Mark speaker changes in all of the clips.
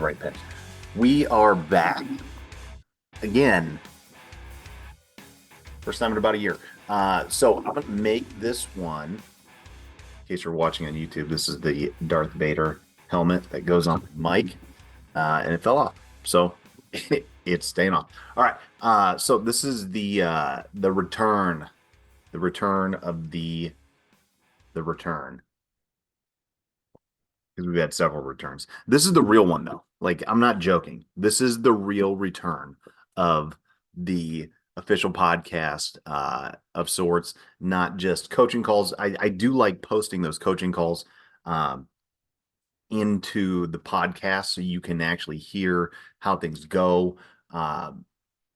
Speaker 1: right pen. We are back again. First time in about a year. So I'm going to make this one, in case you're watching on YouTube, this is the Darth Vader helmet that goes on the mic, and it fell off. So it's staying on. All right. So this is the return, the return of the return. Because we've had several returns. This is the real one, though. Like, I'm not joking. This is the real return of the official podcast of sorts, not just coaching calls. I do like posting those coaching calls um, into the podcast so you can actually hear how things go uh,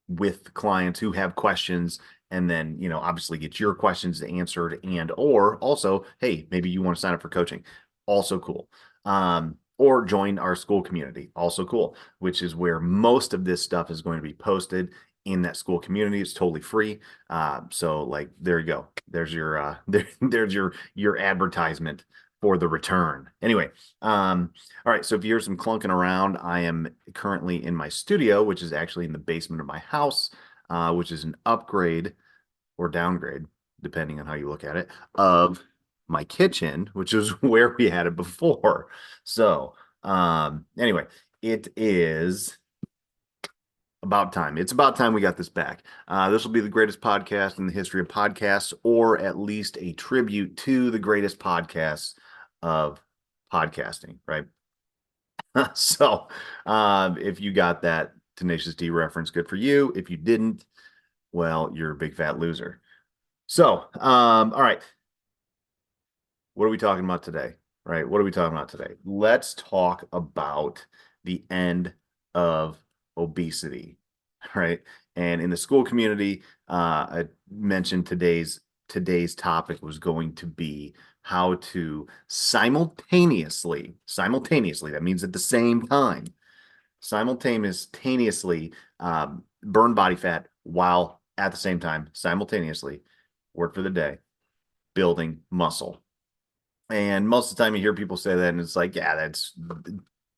Speaker 1: with clients who have questions, and then obviously get your questions answered, and or also, hey, maybe you want to sign up for coaching, also cool. Or join our school community, also cool, which is where most of this stuff is going to be posted in that school community. It's totally free. So like, there you go. There's your there's your advertisement for the return. Anyway, all right. So if you hear some clunking around, I am currently in my studio, which is actually in the basement of my house, which is an upgrade or downgrade, depending on how you look at it, of my kitchen, which is where we had it before. So, anyway, it is about time. It's about time we got this back. This will be the greatest podcast in the history of podcasts, or at least a tribute to the greatest podcasts of podcasting, right? So, if you got that Tenacious D reference, good for you. If you didn't, well, you're a big fat loser. So, all right. What are we talking about today? Right? What are we talking about today? Let's talk about the end of obesity, right? And in the school community, I mentioned today's topic was going to be how to simultaneously, that means at the same time, simultaneously burn body fat while at the same time, simultaneously, word for the day, building muscle. And most of the time you hear people say that, and it's like, yeah, that's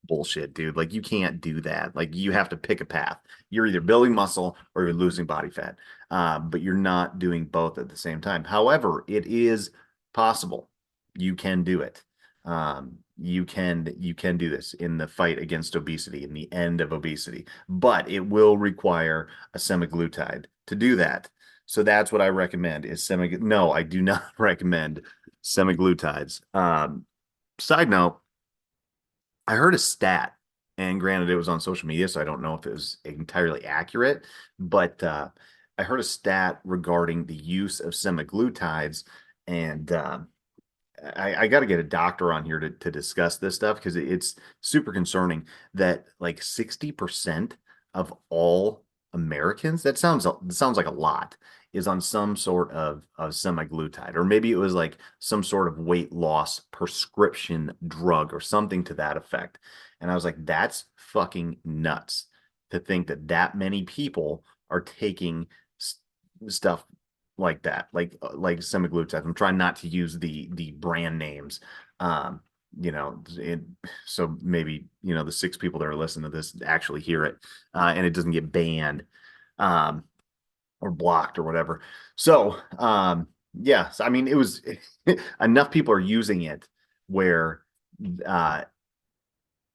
Speaker 1: bullshit, dude. Like, you can't do that. Like, you have to pick a path. You're either building muscle or you're losing body fat, but you're not doing both at the same time. However, it is possible. You can do it. You can do this in the fight against obesity, in the end of obesity, but it will require a semiglutide to do that. So that's what I recommend is no, I do not recommend semiglutides. Side note, I heard a stat, and granted, it was on social media, so I don't know if it was entirely accurate, but I heard a stat regarding the use of semiglutides, and I got to get a doctor on here to discuss this stuff because it's super concerning that like 60% of all Americans, that sounds like a lot, is on some sort of semiglutide, or maybe it was like some sort of weight loss prescription drug or something to that effect. And I was like, that's fucking nuts to think that that many people are taking stuff like that, like semaglutide. I'm trying not to use the brand names, um, so maybe the six people that are listening to this actually hear it, and it doesn't get banned, um, or blocked or whatever. So, yes, I mean it was enough people are using it where uh,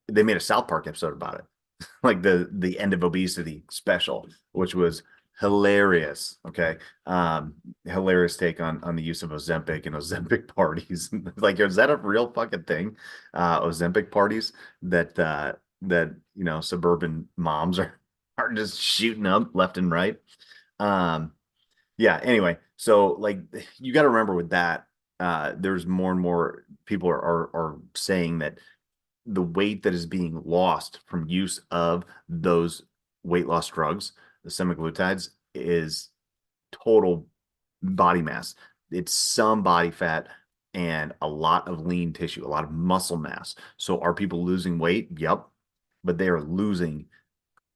Speaker 1: they made a South Park episode about it, like the end of obesity special, which was hilarious. Okay. Hilarious take on the use of Ozempic and Ozempic parties. Like, is that a real fucking thing? Ozempic parties that suburban moms are just shooting up left and right. Um, yeah, anyway, so like, you got to remember with that, there's more and more people are saying that the weight that is being lost from use of those weight loss drugs, the semaglutides, is total body mass. It's some body fat and a lot of lean tissue, a lot of muscle mass. So are people losing weight? Yep. But they are losing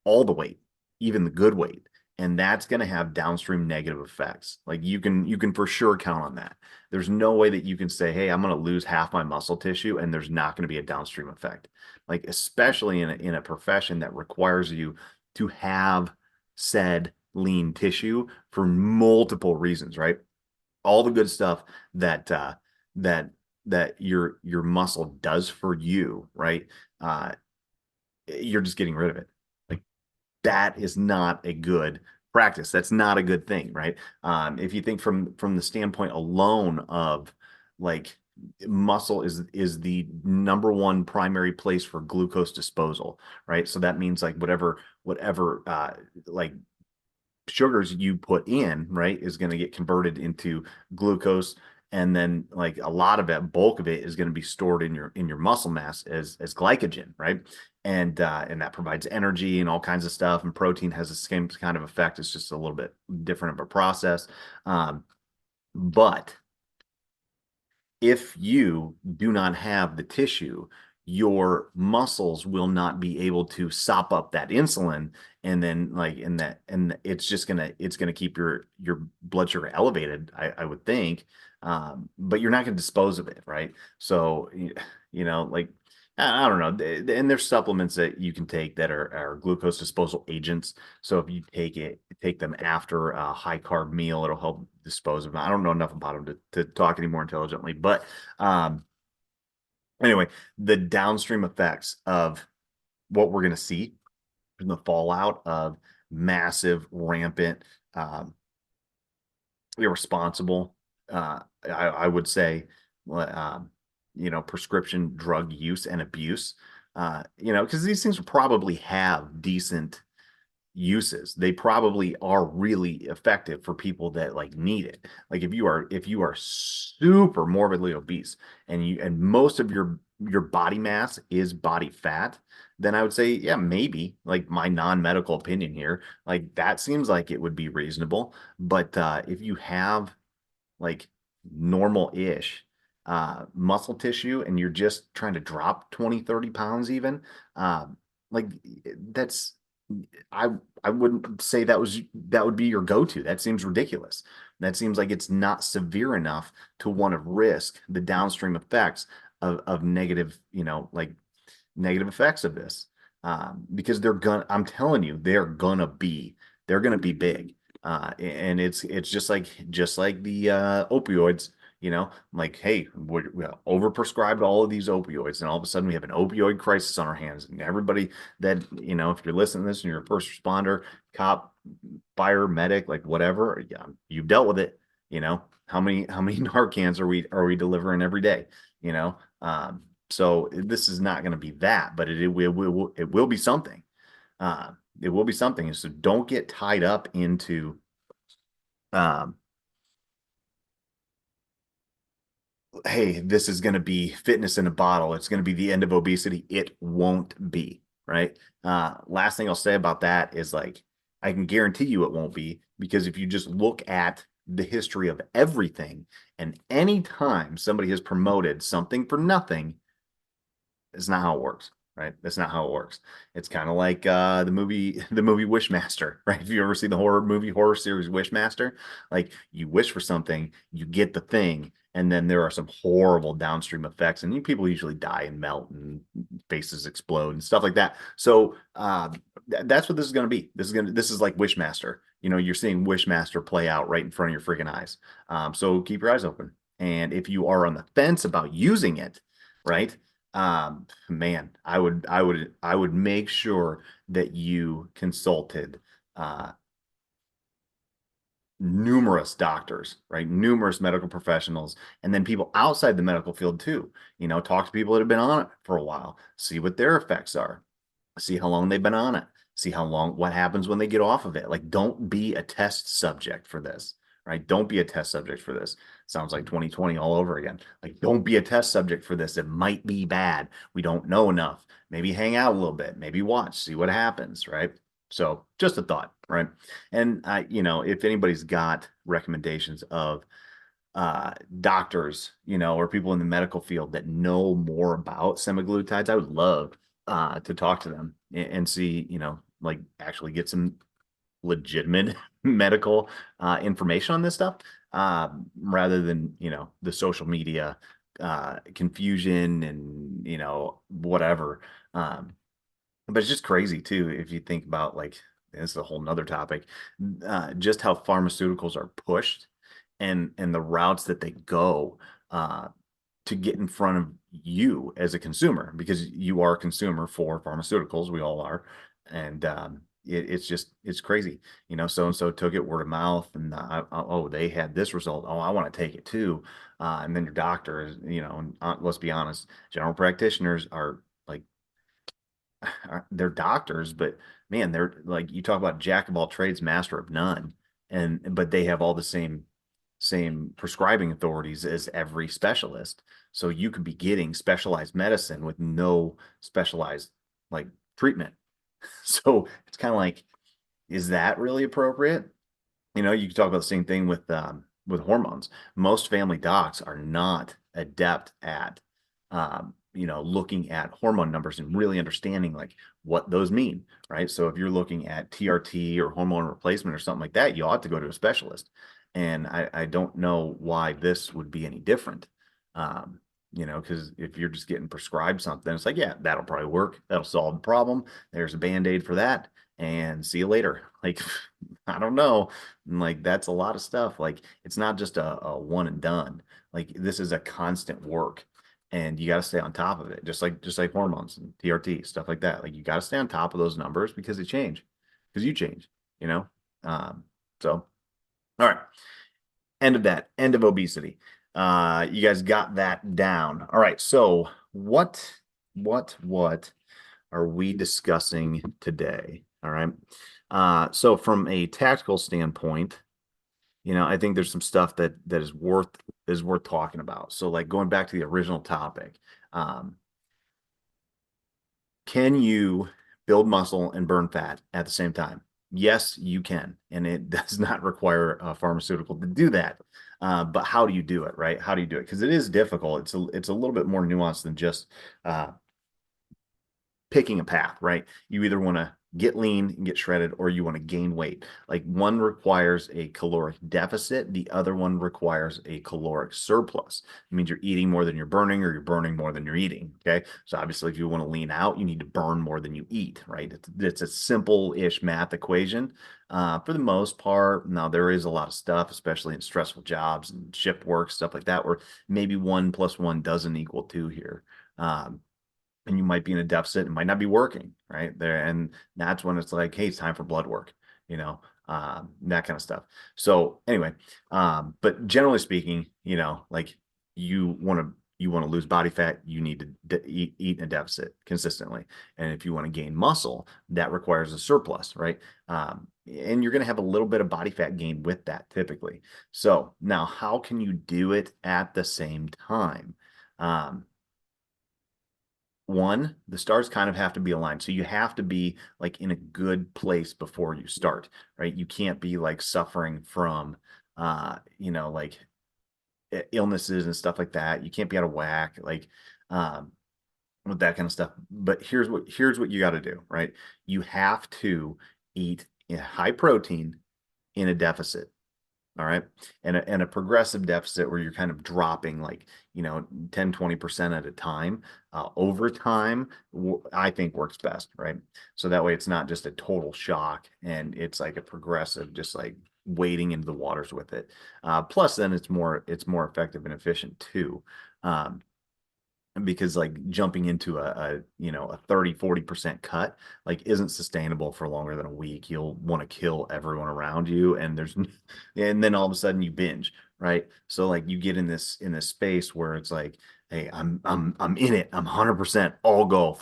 Speaker 1: all the weight, even the good weight. and that's going to have downstream negative effects. Like you can for sure count on that. There's no way that you can say, "Hey, I'm going to lose half my muscle tissue," and there's not going to be a downstream effect. Like especially in a profession that requires you to have said lean tissue for multiple reasons, right? All the good stuff that that that your muscle does for you, right? Uh, you're just getting rid of it. Like that is not a good practice. That's not a good thing, right? If you think from the standpoint alone of like muscle is the number one primary place for glucose disposal, right? So that means like whatever like sugars you put in, right, is going to get converted into glucose, and then like a lot of it, bulk of it, is going to be stored in your muscle mass as glycogen, right? And that provides energy and all kinds of stuff. And protein has the same kind of effect. It's just a little bit different of a process. But if you do not have the tissue, your muscles will not be able to sop up that insulin, and then like in that, and it's gonna keep your blood sugar elevated, I would think. But you're not gonna dispose of it, right? So like I don't know. And there's supplements that you can take that are glucose disposal agents. So if you take them after a high carb meal, it'll help dispose of them. I don't know enough about them to talk any more intelligently, but um, anyway, the downstream effects of what we're going to see from the fallout of massive, rampant, um, irresponsible, I would say, um, prescription drug use and abuse. Because these things probably have decent uses. They probably are really effective for people that like need it. Like if you are super morbidly obese and most of your body mass is body fat, then I would say, yeah, maybe, like my non-medical opinion here, like that seems like it would be reasonable. But if you have like normal-ish muscle tissue and you're just trying to drop 20, 30 pounds even, like that's I I wouldn't say that would be your go-to. That seems ridiculous. That seems like it's not severe enough to want to risk the downstream effects of negative, like negative effects of this. Because I'm telling you, they're gonna be big. And it's just like the opioids, like, hey, we overprescribed all of these opioids, and all of a sudden we have an opioid crisis on our hands. And everybody that, if you're listening to this and you're a first responder, cop, fire, medic, like whatever, yeah, you've dealt with it. How many Narcans are we delivering every day? You know, so this is not going to be that, but it will be something. Uh, it will be something. So don't get tied up into um, hey, this is going to be fitness in a bottle. It's going to be the end of obesity. It won't be, right? Last thing I'll say about that is like, I can guarantee you it won't be, because if you just look at the history of everything, and any time somebody has promoted something for nothing, it's not how it works, right? That's not how it works. It's kind of like the movie Wishmaster, right? If you ever see the horror series Wishmaster, like you wish for something, you get the thing, and then there are some horrible downstream effects, and people usually die and melt and faces explode and stuff like that. So that's what this is going to be. This is like Wishmaster. You're seeing Wishmaster play out right in front of your freaking eyes. So keep your eyes open. And if you are on the fence about using it, right? Man, I would make sure that you consulted uh, numerous doctors, right? Numerous medical professionals, and then people outside the medical field too. Talk to people that have been on it for a while, see what their effects are, see how long they've been on it, see what happens when they get off of it. Like, don't be a test subject for this, right? Don't be a test subject for this. Sounds like 2020 all over again. Like, don't be a test subject for this. It might be bad. We don't know enough. Maybe hang out a little bit, maybe watch, see what happens, right? So just a thought, right? And if anybody's got recommendations of doctors, or people in the medical field that know more about semiglutides, I would love to talk to them and see, like actually get some legitimate medical information on this stuff, rather than, the social media confusion and, whatever. Um, but it's just crazy too, if you think about, like, this is a whole nother topic, just how pharmaceuticals are pushed and the routes that they go, uh, to get in front of you as a consumer, because you are a consumer for pharmaceuticals. We all are. And it's crazy. So and so took it word of mouth, and oh, they had this result. Oh, I want to take it too. And then your doctor is, and, let's be honest, general practitioners are like, they're doctors, but man, they're like, you talk about jack of all trades, master of none, and but they have all the same prescribing authorities as every specialist. So you could be getting specialized medicine with no specialized, like, treatment. So it's kind of like, is that really appropriate? You can talk about the same thing with hormones. Most family docs are not adept at, looking at hormone numbers and really understanding, like, what those mean, right? So if you're looking at TRT or hormone replacement or something like that, you ought to go to a specialist. And I don't know why this would be any different. Because if you're just getting prescribed something, it's like, yeah, that'll probably work. That'll solve the problem. There's a band-aid for that, and see you later. Like, I don't know. Like, that's a lot of stuff. Like, it's not just a one and done. Like, this is a constant work, and you got to stay on top of it. Just like hormones and TRT, stuff like that. Like, you got to stay on top of those numbers because they change, because you change, you know? So, all right. End of that. End of obesity. You guys got that down. All right. So what are we discussing today? All right. So from a tactical standpoint, I think there's some stuff that is worth talking about. So, like, going back to the original topic, um, can you build muscle and burn fat at the same time? Yes, you can, and it does not require a pharmaceutical to do that. But how do you do it, right? How do you do it? Because it is difficult. It's a little bit more nuanced than just uh, picking a path, right? You either want to get lean and get shredded, or you want to gain weight. Like, one requires a caloric deficit, the other one requires a caloric surplus. It means you're eating more than you're burning, or you're burning more than you're eating. Okay. So obviously, if you want to lean out, you need to burn more than you eat, right? It's a simple-ish math equation. For the most part, now there is a lot of stuff, especially in stressful jobs and shift work, stuff like that, where maybe 1 plus 1 doesn't equal 2 here. And you might be in a deficit and might not be working right there. And that's when it's like, hey, it's time for blood work, that kind of stuff. So anyway, but generally speaking, like, you want to lose body fat, you need to eat in a deficit consistently. And if you want to gain muscle, that requires a surplus, right? And you're going to have a little bit of body fat gain with that typically. So now, how can you do it at the same time? Um, One, the stars kind of have to be aligned. So you have to be, like, in a good place before you start, right? You can't be, like, suffering from, like, illnesses and stuff like that. You can't be out of whack, like, um, with that kind of stuff. But here's what you got to do, right? You have to eat high protein in a deficit. All right. And a progressive deficit where you're kind of dropping, like, 10-20% at a time. Over time, I think works best, right? So that way it's not just a total shock, and it's like a progressive, just like wading into the waters with it. Plus then it's more effective and efficient too. Um, because, like, jumping into a 30-40% cut, like, isn't sustainable for longer than a week. You'll want to kill everyone around you, and then all of a sudden you binge, right? So, like, you get in this space where it's like, hey, I'm in it, I'm 100% all go,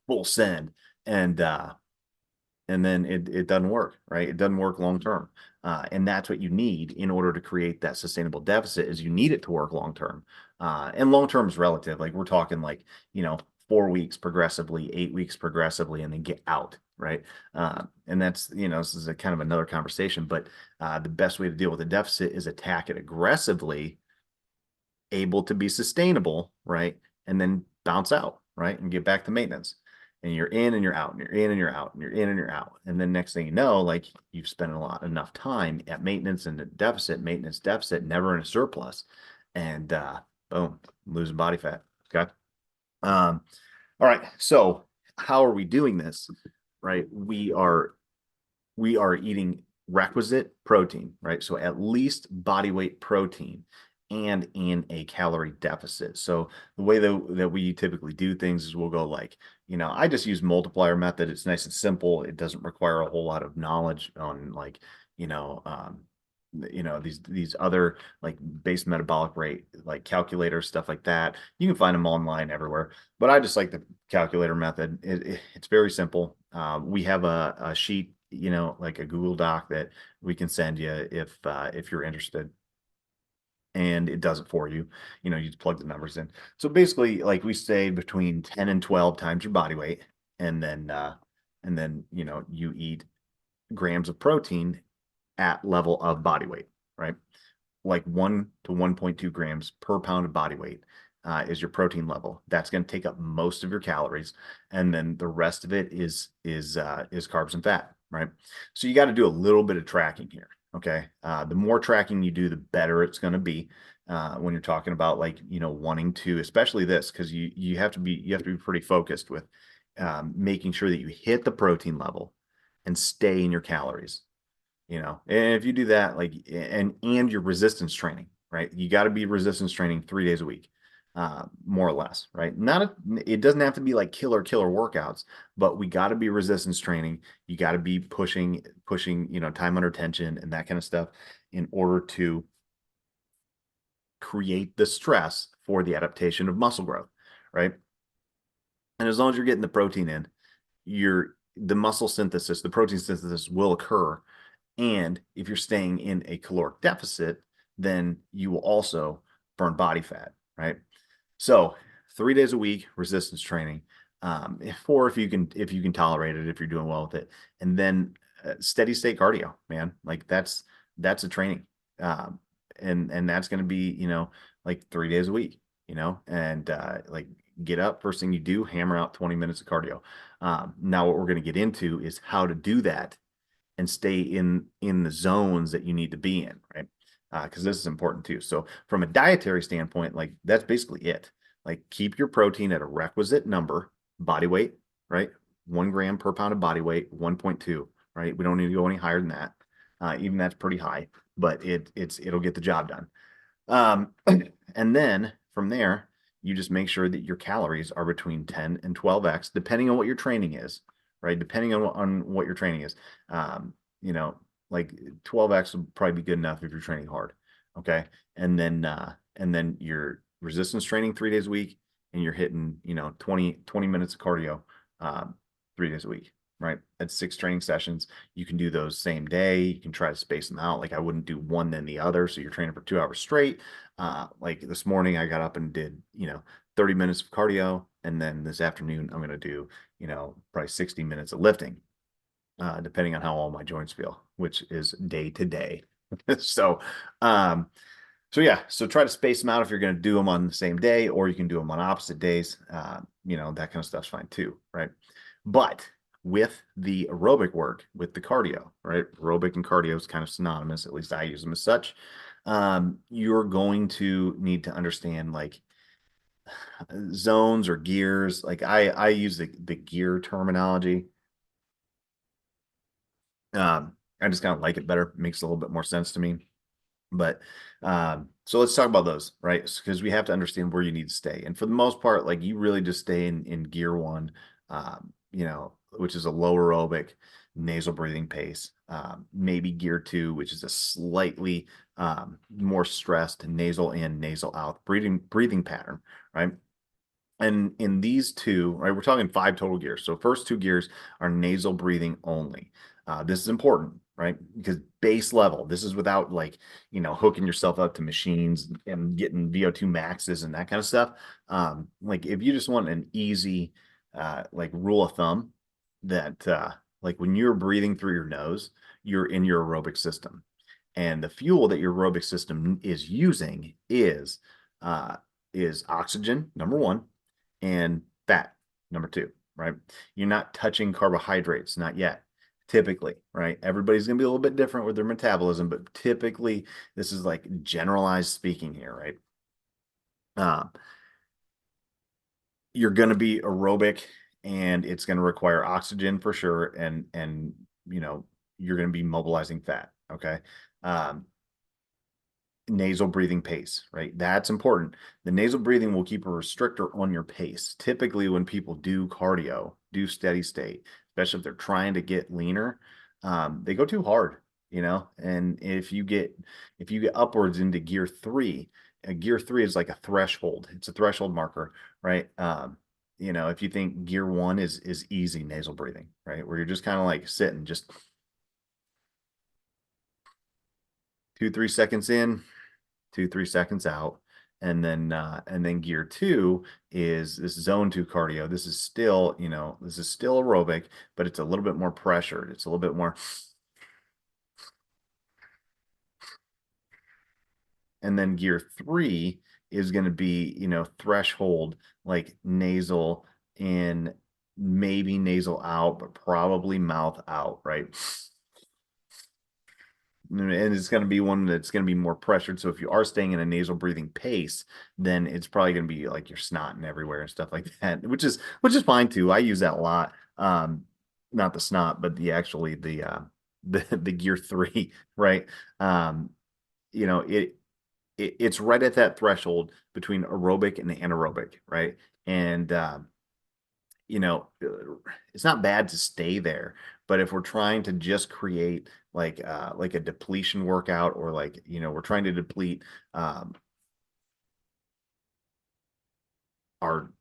Speaker 1: full send. And then it doesn't work, right? It doesn't work long term. And that's what you need in order to create that sustainable deficit, is you need it to work long term. And long term is relative. Like, we're talking, like, 4 weeks progressively, 8 weeks progressively, and then get out, right? And that's, this is a kind of another conversation, but the best way to deal with a deficit is attack it aggressively, able to be sustainable, right? And then bounce out, right? And get back to maintenance. and you're in and you're out, and you're in and you're out, and you're in and you're out. And then next thing you know, like you've spent enough time at maintenance deficit, never in a surplus, and boom, losing body fat. Okay. Um, all right. So how are we doing this? Right. We are eating requisite protein, right? So at least body weight protein and in a calorie deficit. So the way that we typically do things is we'll go like, I just use multiplier method. It's nice and simple. It doesn't require a whole lot of knowledge on like, you know, these other like base metabolic rate like calculators, stuff like that. You can find them online everywhere, but I just like the calculator method. It's very simple. We have a sheet, like a Google Doc that we can send you if you're interested, and it does it for you. You just plug the numbers in. So basically, like we say between 10 and 12 times your body weight, and then you eat grams of protein at level of body weight, right? Like 1 to 1.2 grams per pound of body weight is your protein level. That's going to take up most of your calories, and then the rest of it is carbs and fat, right? So you got to do a little bit of tracking here. Okay, the more tracking you do, the better it's going to be when you're talking about like wanting to, especially this, because you have to be pretty focused with making sure that you hit the protein level and stay in your calories. And if you do that, like, and your resistance training, right? You got to be resistance training 3 days a week, more or less, right? It doesn't have to be like killer workouts, but we got to be resistance training. You got to be pushing, time under tension and that kind of stuff in order to create the stress for the adaptation of muscle growth, right? And as long as you're getting the protein in, the muscle synthesis, the protein synthesis will occur. And if you're staying in a caloric deficit, then you will also burn body fat, right? So 3 days a week, resistance training, if you can tolerate it, if you're doing well with it, and then steady state cardio, man. Like that's a training, um, and that's going to be like 3 days a week, and like get up first thing you do, hammer out 20 minutes of cardio. Now what we're going to get into is how to do that and stay in the zones that you need to be in, right? Because this is important too. So from a dietary standpoint, like that's basically it. Like keep your protein at a requisite number, body weight, right? 1 gram per pound of body weight, 1.2, right? We don't need to go any higher than that. Even that's pretty high, but it'll get the job done. Um, and then from there, you just make sure that your calories are between 10 and 12x, depending on what your training is, right? Depending on what your training is. Um, you know, like 12x would probably be good enough if you're training hard. Okay. And then your resistance training 3 days a week, and you're hitting, 20 minutes of cardio, um, 3 days a week, right? That's 6 training sessions. You can do those same day. You can try to space them out. Like I wouldn't do one then the other. So you're training for 2 hours straight. Like this morning, I got up and did, 30 minutes of cardio. And then this afternoon, I'm going to do, probably 60 minutes of lifting, depending on how all my joints feel, which is day to day. So, um, so yeah, so try to space them out if you're going to do them on the same day, or you can do them on opposite days. That kind of stuff's fine too, right? But with the aerobic work, with the cardio, right? Aerobic and cardio is kind of synonymous. At least I use them as such. You're going to need to understand like zones or gears. Like I use the gear terminology. I just kind of like it better. It makes a little bit more sense to me. But so let's talk about those, right? Because we have to understand where you need to stay. And for the most part, like you really just stay in gear one, which is a low aerobic nasal breathing pace. Maybe gear two, which is a slightly more stressed nasal in, nasal out breathing pattern, right? And in these two, right, we're talking 5 total gears. So first 2 gears are nasal breathing only. This is important, right? Because base level, this is without like, hooking yourself up to machines and getting VO2 maxes and that kind of stuff. Like if you just want an easy, like rule of thumb that, like when you're breathing through your nose, you're in your aerobic system. And the fuel that your aerobic system is using is oxygen, number one, and fat, number two. right? You're not touching carbohydrates, not yet. Typically, right? Everybody's going to be a little bit different with their metabolism, but typically, this is like generalized speaking here, right? Uh, you're going to be aerobic and it's going to require oxygen for sure. And, you know, you're going to be mobilizing fat. Okay. Um, Nasal breathing pace, right? That's important. The nasal breathing will keep a restrictor on your pace. Typically, when people do cardio, do steady state, especially if they're trying to get leaner, they go too hard, you know. And if you get upwards into gear 3, gear 3 is like a threshold. It's a threshold marker, right? You know, if you think gear 1 is easy nasal breathing, right, where you're just kind of like sitting, just 2, 3 seconds in, 2, 3 seconds out. And then gear 2 is this zone 2 cardio. This is still, you know, this is still aerobic, but it's a little bit more pressured. It's a little bit more. And then gear 3 is going to be, you know, threshold, like nasal in, maybe nasal out, but probably mouth out, right? And it's going to be one that's going to be more pressured. So if you are staying in a nasal breathing pace, then it's probably going to be like you're snotting everywhere and stuff like that, which is fine too. I use that a lot. Not the snot, but the gear 3, right? Um, you know, it's right at that threshold between aerobic and anaerobic, right? And you know, it's not bad to stay there, but if we're trying to just create like a depletion workout, or like, you know, we're trying to deplete um, our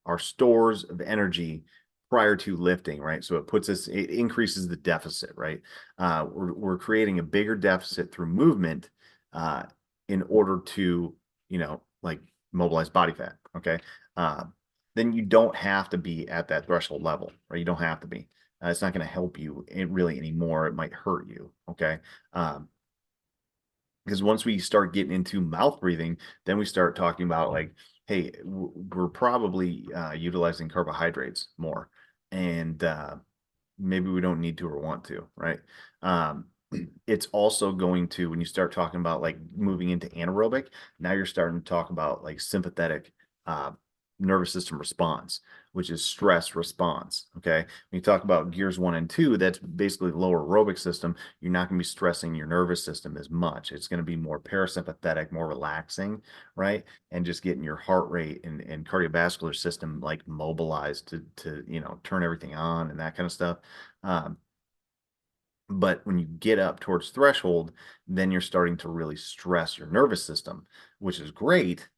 Speaker 1: our stores of energy prior to lifting, right? So it increases the deficit, right? We're creating a bigger deficit through movement uh, in order to, you know, like mobilize body fat, okay? Uh, then you don't have to be at that threshold level, right? You don't have to be. It's not going to help you really anymore. It might hurt you, okay? Um, because once we start getting into mouth breathing, then we start talking about like, hey, we're probably utilizing carbohydrates more, and maybe we don't need to or want to, right? Um, it's also going to, when you start talking about like moving into anaerobic, now you're starting to talk about like sympathetic uh, nervous system response, which is stress response. Okay. When you talk about gears 1 and 2, that's basically lower aerobic system. You're not going to be stressing your nervous system as much. It's going to be more parasympathetic, more relaxing, right? And just getting your heart rate and cardiovascular system like mobilized to, you know, turn everything on and that kind of stuff. Um, but when you get up towards threshold, then you're starting to really stress your nervous system, which is great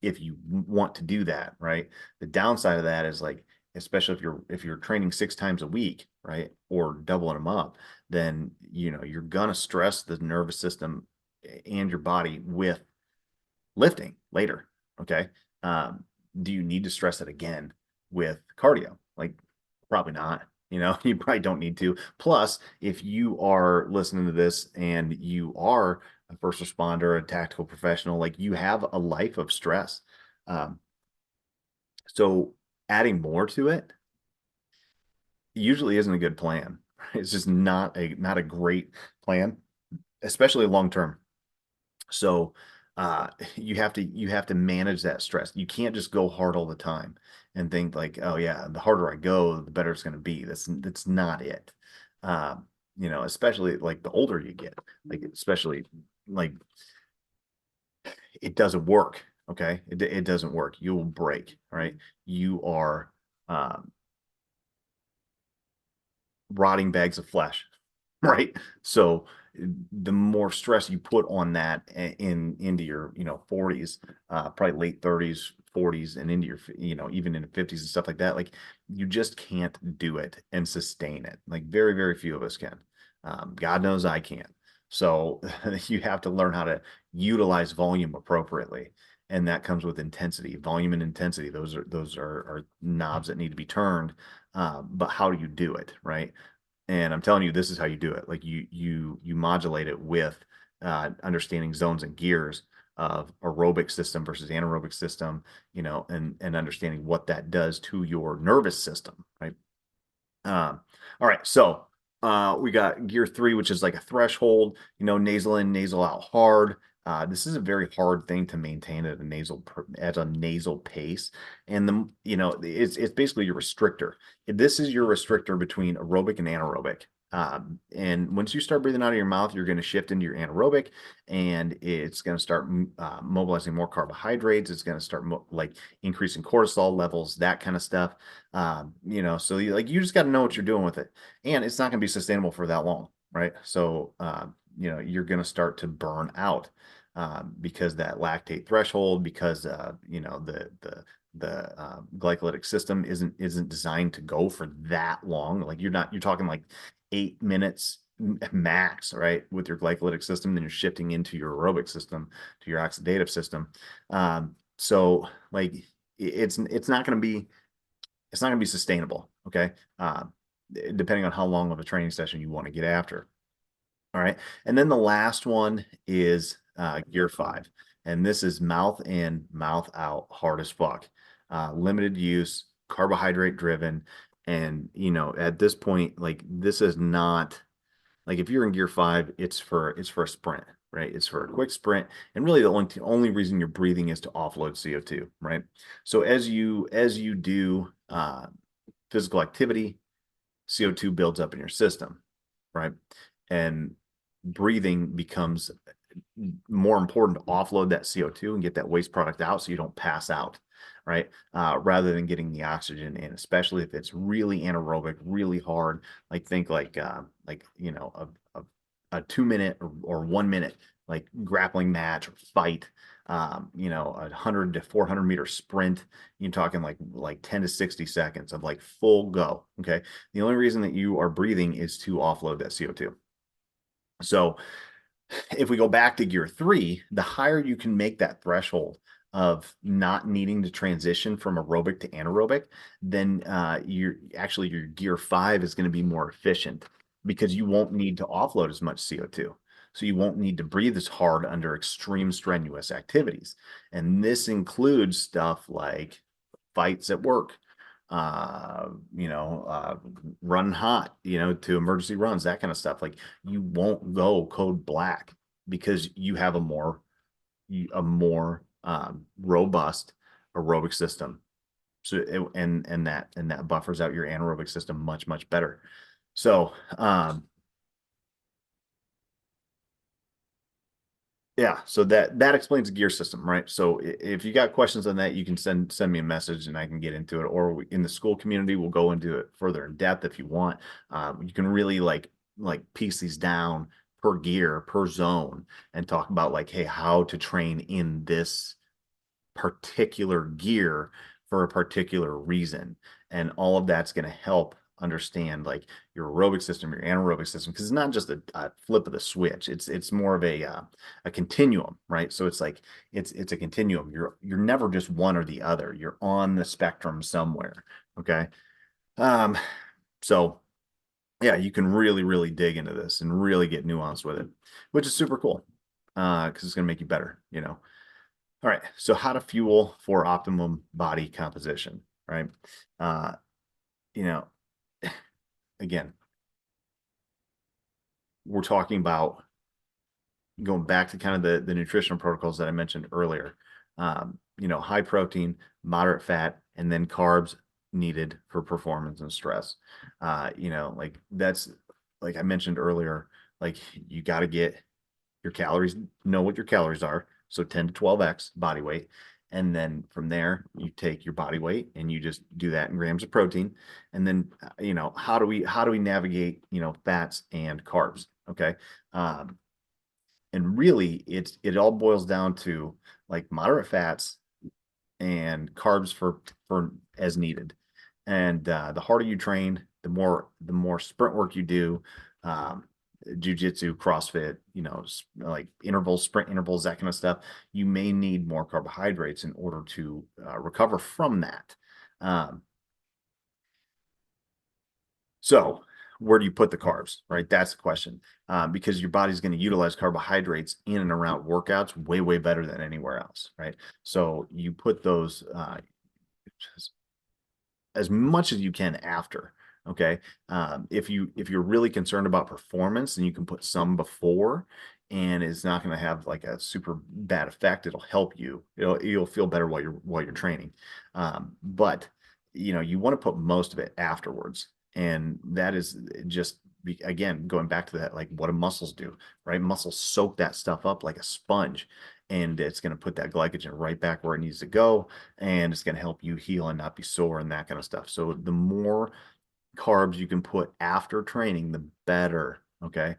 Speaker 1: if you want to do that, right? The downside of that is like, especially if you're training 6 times a week, right, or doubling them up, then you know you're gonna stress the nervous system and your body with lifting later. Okay. Um, do you need to stress it again with cardio? Like, probably not. You know, you probably don't need to. Plus, if you are listening to this and you are a first responder, a tactical professional, like you have a life of stress. Um, so adding more to it usually isn't a good plan. It's just not a great plan, especially long term. So you have to manage that stress. You can't just go hard all the time and think like, oh yeah, the harder I go, the better it's going to be. That's not it. You know, especially like the older you get, like especially like it doesn't work. Okay, it doesn't work. You will break. Right, you are um, rotting bags of flesh. Right. So the more stress you put on that into your, you know, 40s, probably late 30s, 40s, and into your, you know, even in the 50s and stuff like that, like you just can't do it and sustain it. Like very, very few of us can. God knows I can't. So you have to learn how to utilize volume appropriately. And that comes with intensity, volume and intensity. Those are knobs that need to be turned. But how do you do it, right? And I'm telling you, this is how you do it. Like you modulate it with understanding zones and gears. of aerobic system versus anaerobic system, and understanding what that does to your nervous system, right? All right, so we got gear three, which is like a threshold, nasal in, nasal out hard. This is a very hard thing to maintain at a nasal pace, and it's basically your restrictor. This is your restrictor between aerobic and anaerobic. And once you start breathing out of your mouth, you're going to shift into your anaerobic, and it's going to start mobilizing more carbohydrates. It's going to start like increasing cortisol levels, that kind of stuff. So you just got to know what you're doing with it, and it's not going to be sustainable for that long, right? So you're going to start to burn out because that lactate threshold, because the glycolytic system isn't designed to go for that long. Like you're talking like 8 minutes max, right? With your glycolytic system, then you're shifting into your aerobic system, to your oxidative system. So like it's not going to be sustainable. Okay. Depending on how long of a training session you want to get after. All right. And then the last one is gear five. And this is mouth in, mouth out, hard as fuck. Limited use, carbohydrate driven. And, at this point, like this is not like if you're in gear five, it's for a sprint, right? It's for a quick sprint. And really the only reason you're breathing is to offload CO2, right? So as you do physical activity, CO2 builds up in your system, right? And breathing becomes more important to offload that CO2 and get that waste product out so you don't pass out, right? Rather than getting the oxygen in, especially if it's really anaerobic, really hard. Like think a 2 minute or 1 minute like grappling match or fight. 100 to 400 meter sprint. You're talking like 10 to 60 seconds of like full go. Okay. The only reason that you are breathing is to offload that CO2. So if we go back to gear three, the higher you can make that threshold of not needing to transition from aerobic to anaerobic, then your gear five is going to be more efficient because you won't need to offload as much CO2. So you won't need to breathe as hard under extreme strenuous activities. And this includes stuff like fights at work, uh, run hot, to emergency runs, that kind of stuff. Like you won't go code black because you have a more robust aerobic system. And that buffers out your anaerobic system much, much better. So, yeah, so that explains the gear system, right? So if you got questions on that, you can send me a message and I can get into it. Or in the school community, we'll go into it further in depth if you want. You can really like piece these down per gear, per zone, and talk about like, hey, how to train in this particular gear for a particular reason. And all of that's going to help understand like your aerobic system, your anaerobic system, because it's not just a flip of the switch. It's more of a continuum, right? So it's like it's a continuum. You're never just one or the other. You're on the spectrum somewhere. Okay. Um, so yeah, you can really, really dig into this and really get nuanced with it, which is super cool. Because it's gonna make you better. All right, so how to fuel for optimum body composition, right? Uh, you know, again, we're talking about going back to kind of the nutritional protocols that I mentioned earlier. High protein, moderate fat, and then carbs needed for performance and stress. Like that's like I mentioned earlier, like you got to get your calories, know what your calories are. So 10 to 12x body weight. And then from there, you take your body weight and you just do that in grams of protein. And then, how do we navigate, fats and carbs? Okay. And really it all boils down to like moderate fats and carbs for as needed. And the harder you train, the more sprint work you do, jujitsu, CrossFit, like intervals, sprint intervals, that kind of stuff. You may need more carbohydrates in order to recover from that. Um, so where do you put the carbs, right? That's the question. Because your body's going to utilize carbohydrates in and around workouts way, way better than anywhere else, right? So you put those as much as you can after. Okay. If you're really concerned about performance, then you can put some before, and it's not going to have like a super bad effect. It'll help you. You'll feel better while you're training. But you want to put most of it afterwards, and that is just again going back to that, like what do muscles do, right? Muscles soak that stuff up like a sponge, and it's going to put that glycogen right back where it needs to go, and it's going to help you heal and not be sore and that kind of stuff. So the more carbs you can put after training, the better. Okay.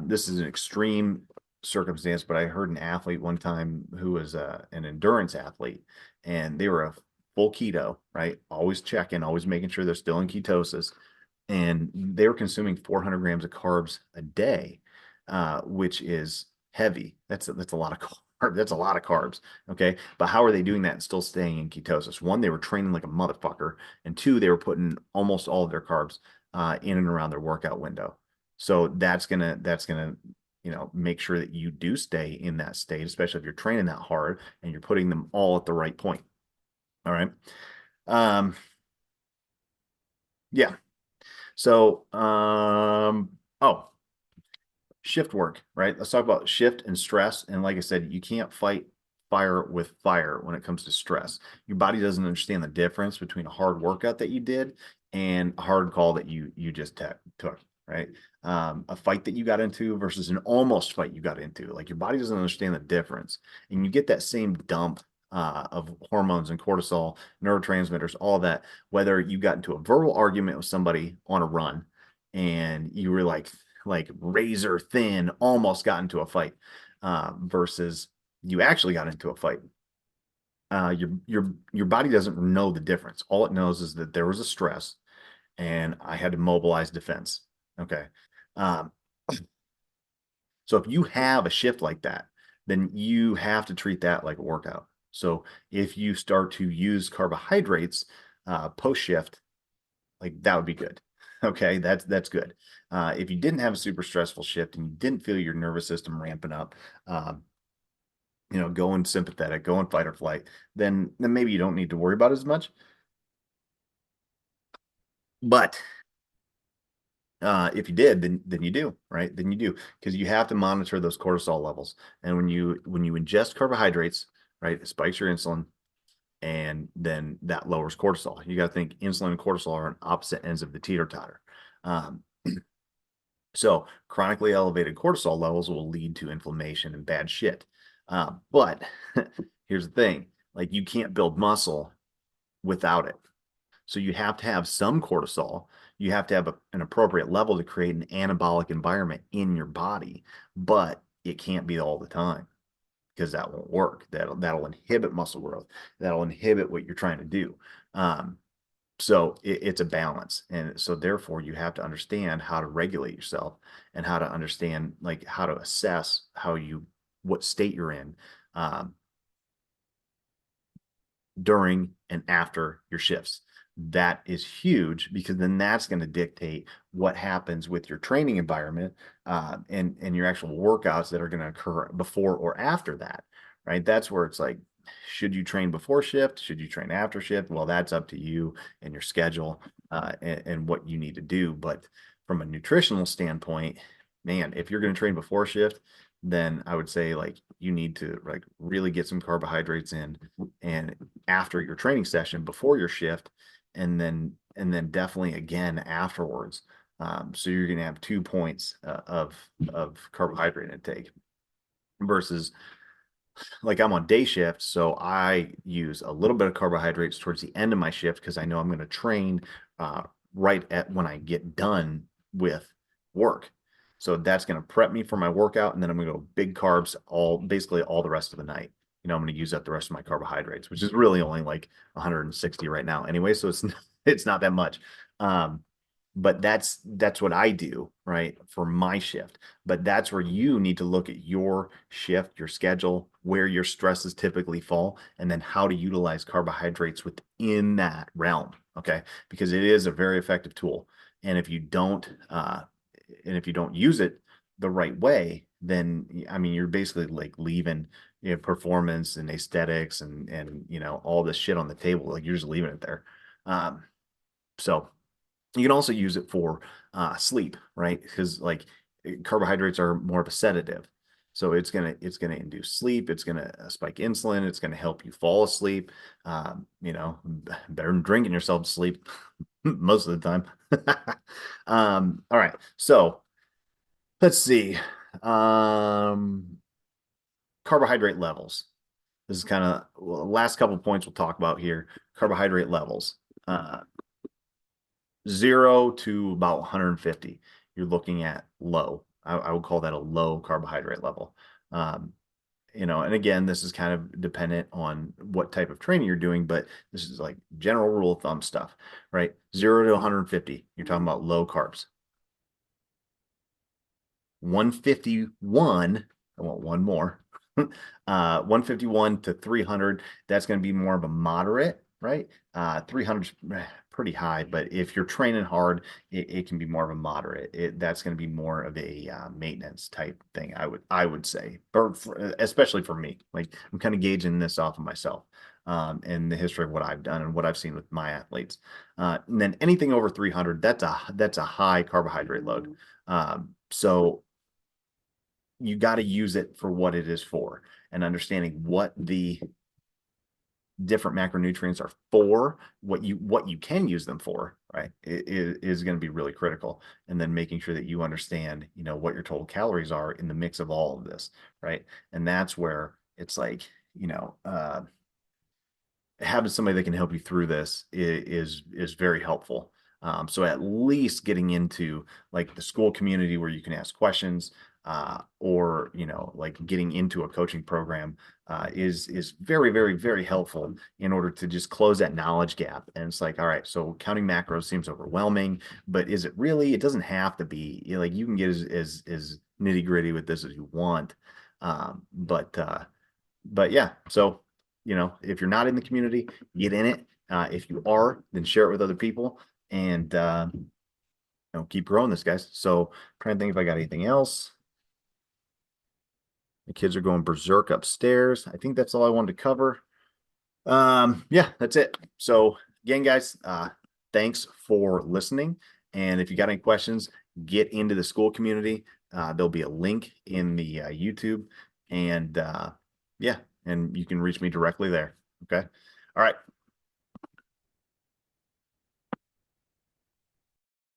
Speaker 1: This is an extreme circumstance, but I heard an athlete one time who was an endurance athlete, and they were a full keto, right? Always checking, always making sure they're still in ketosis. And they were consuming 400 grams of carbs a day, which is heavy. That's a lot of carbs. That's a lot of carbs. Okay. But how are they doing that and still staying in ketosis? One, they were training like a motherfucker. And two, they were putting almost all of their carbs in and around their workout window. So that's gonna make sure that you do stay in that state, especially if you're training that hard and you're putting them all at the right point. All right. Um, yeah. So, oh, shift work, right? Let's talk about shift and stress. And like I said, you can't fight fire with fire when it comes to stress. Your body doesn't understand the difference between a hard workout that you did and a hard call that you just took, right? A fight that you got into versus an almost fight you got into. Like your body doesn't understand the difference, and you get that same dump of hormones and cortisol, neurotransmitters, all that. Whether you got into a verbal argument with somebody on a run, and you were like razor thin, almost got into a fight, versus you actually got into a fight. Your body doesn't know the difference. All it knows is that there was a stress, and I had to mobilize defense. Okay. Um, so if you have a shift like that, then you have to treat that like a workout. So if you start to use carbohydrates post shift, like that would be good. Okay, that's good. If you didn't have a super stressful shift and you didn't feel your nervous system ramping up, um, going sympathetic, going fight or flight, then maybe you don't need to worry about it as much. But if you did, then you do, right? Then you do, because you have to monitor those cortisol levels. And when you ingest carbohydrates, right, it spikes your insulin, and then that lowers cortisol. You got to think insulin and cortisol are on opposite ends of the teeter-totter. Um, So chronically elevated cortisol levels will lead to inflammation and bad shit. But here's the thing, like you can't build muscle without it. So you have to have some cortisol. You have to have an appropriate level to create an anabolic environment in your body, but it can't be all the time because that won't work. That'll inhibit muscle growth. That'll inhibit what you're trying to do. So it's a balance, and so therefore you have to understand how to regulate yourself and how to understand like how to assess what state you're in um, during and after your shifts. That is huge because then that's going to dictate what happens with your training environment and your actual workouts that are going to occur before or after that, right? That's where it's like, should you train before shift? Should you train after shift? Well, that's up to you and your schedule and what you need to do. But from a nutritional standpoint, man, if you're going to train before shift, then I would say like you need to like really get some carbohydrates in, and after your training session before your shift, and then definitely again afterwards. So you're going to have 2 points of carbohydrate intake versus like I'm on day shift, so I use a little bit of carbohydrates towards the end of my shift because I know I'm going to train uh, right at when I get done with work. So that's going to prep me for my workout, and then I'm going to go big carbs basically all the rest of the night. I'm going to use up the rest of my carbohydrates, which is really only like 160 right now anyway, so it's not that much. Um, but that's what I do, right, for my shift. But that's where you need to look at your shift, your schedule, where your stresses typically fall, and then how to utilize carbohydrates within that realm. Okay, because it is a very effective tool. And if you don't, use it the right way, then I mean, you're basically like leaving, performance and aesthetics and all this shit on the table. Like you're just leaving it there. Um, so you can also use it for sleep, right? Because like carbohydrates are more of a sedative. So it's gonna induce sleep. It's gonna spike insulin. It's gonna help you fall asleep. Better than drinking yourself to sleep most of the time. All right. So let's see. Um, Carbohydrate levels. This is kind of last couple points we'll talk about here. Carbohydrate levels. 0 to about 150. You're looking at low. I would call that a low carbohydrate level. Um, and again, this is kind of dependent on what type of training you're doing, but this is like general rule of thumb stuff, right? 0 to 150. You're talking about low carbs. 151, I want one more. 151 to 300, that's going to be more of a moderate, right? 300 is pretty high, but if you're training hard, it can be more of a moderate. That's going to be more of a maintenance type thing, I would say, especially for me. Like I'm kind of gauging this off of myself. And the history of what I've done and what I've seen with my athletes. And then anything over 300, that's a high carbohydrate load. So you got to use it for what it is for, and understanding what the different macronutrients are for, what you can use them for, right, is going to be really critical. And then making sure that you understand, what your total calories are in the mix of all of this, right? And that's where it's like, having somebody that can help you through this is very helpful. So at least getting into like the school community where you can ask questions, or like getting into a coaching program is very, very, very helpful in order to just close that knowledge gap. And it's like, all right, so counting macros seems overwhelming, but is it really? It doesn't have to be. Like you can get as nitty gritty with this as you want. But yeah, so if you're not in the community, get in it. If you are, then share it with other people, and keep growing this, guys. So I'm trying to think if I got anything else. The kids are going berserk upstairs. I think that's all I wanted to cover. Yeah, that's it. So again, guys, thanks for listening. And if you got any questions, get into the school community. There'll be a link in the YouTube, and yeah, and you can reach me directly there. Okay. All right.